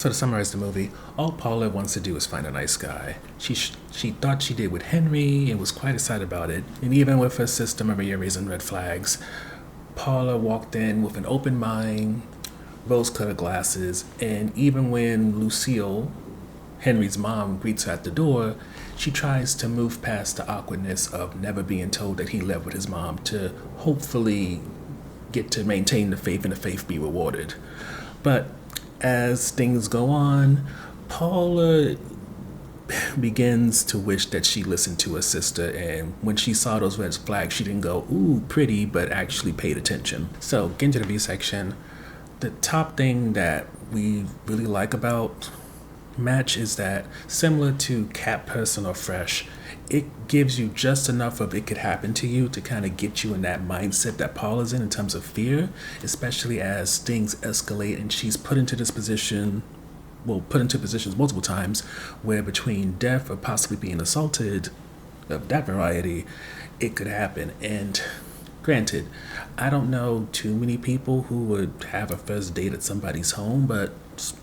So to summarize the movie, all Paula wants to do is find a nice guy. She thought she did with Henry and was quite excited about it. And even with her sister Maria raising red flags, Paula walked in with an open mind, rose-colored glasses, and even when Lucille, Henry's mom, greets her at the door, she tries to move past the awkwardness of never being told that he lived with his mom to hopefully get to maintain the faith and the faith be rewarded. But as things go on, Paula begins to wish that she listened to her sister, and when she saw those red flags, she didn't go, ooh, pretty, but actually paid attention. So, getting to the review section, the top thing that we really like about Match is that, similar to Cat Person or Fresh, it gives you just enough of it could happen to you to kind of get you in that mindset that Paula's in terms of fear, especially as things escalate and she's put into positions multiple times where between death or possibly being assaulted of that variety, it could happen. And granted, I don't know too many people who would have a first date at somebody's home, but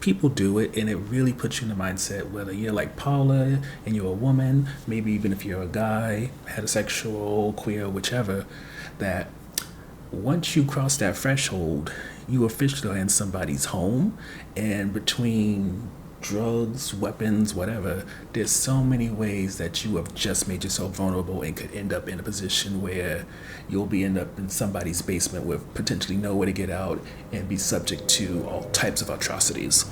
people do it, and it really puts you in the mindset, whether you're like Paula and you're a woman, maybe even if you're a guy, heterosexual, queer, whichever, that once you cross that threshold, you officially are in somebody's home, and between drugs, weapons, whatever, there's so many ways that you have just made yourself vulnerable and could end up in a position where you'll end up in somebody's basement with potentially no way to get out and be subject to all types of atrocities.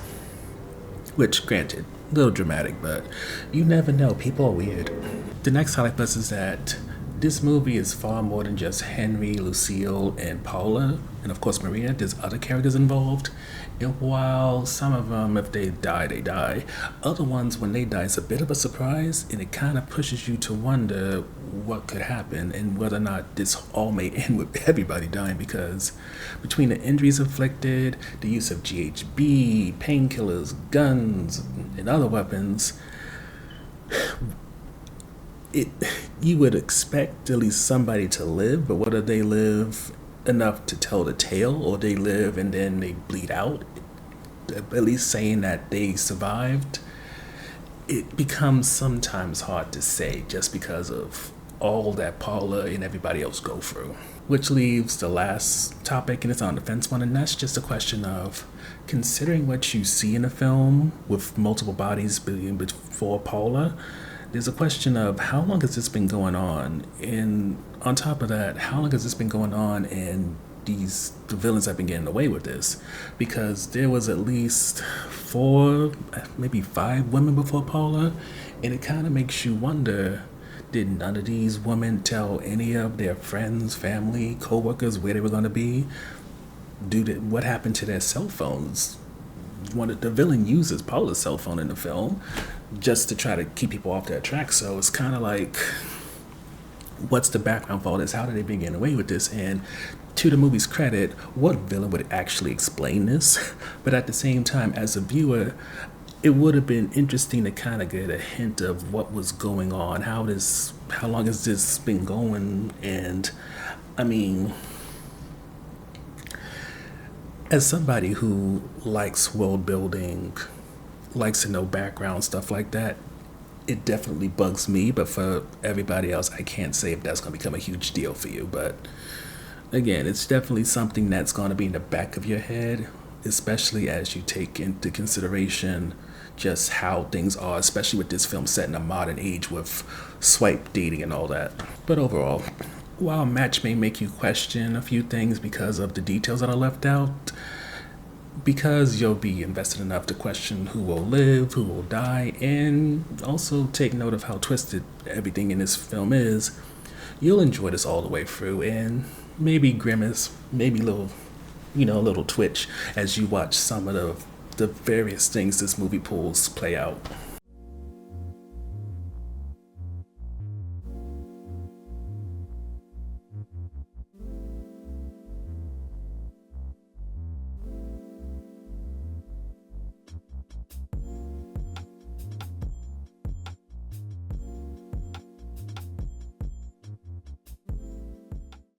Which, granted, a little dramatic, but you never know. People are weird. The next highlight plus is that this movie is far more than just Henry, Lucille, and Paula, and of course Maria. There's other characters involved. And while some of them, if they die, they die. Other ones, when they die, it's a bit of a surprise, and it kind of pushes you to wonder what could happen and whether or not this all may end with everybody dying, because between the injuries inflicted, the use of GHB, painkillers, guns, and other weapons, you would expect at least somebody to live, but whether they live enough to tell the tale or they live and then they bleed out, at least saying that they survived, it becomes sometimes hard to say just because of all that Paula and everybody else go through. Which leaves the last topic, and it's on the fence one, and that's just a question of considering what you see in the film with multiple bodies being before Paula. There's a question of how long has this been going on, and on top of that, how long has this been going on and the villains have been getting away with this, because there was at least 4, maybe 5 women before Paula, and it kind of makes you wonder, did none of these women tell any of their friends, family, co-workers where they were going to be? What happened to their cell phones? The villain uses Paula's cell phone in the film just to try to keep people off their track, so it's kind of like, what's the background for all this? How did they begin away with this? And to the movie's credit, what villain would actually explain this? But at the same time, as a viewer, it would have been interesting to kind of get a hint of what was going on, how long has this been going, and I mean, as somebody who likes world building, likes to know background, stuff like that, it definitely bugs me, but for everybody else, I can't say if that's going to become a huge deal for you. But again, it's definitely something that's going to be in the back of your head, especially as you take into consideration just how things are, especially with this film set in a modern age with swipe dating and all that. But overall, while Match may make you question a few things because of the details that are left out, because you'll be invested enough to question who will live, who will die, and also take note of how twisted everything in this film is, you'll enjoy this all the way through, and maybe grimace, maybe a little twitch as you watch some of the various things this movie pulls play out.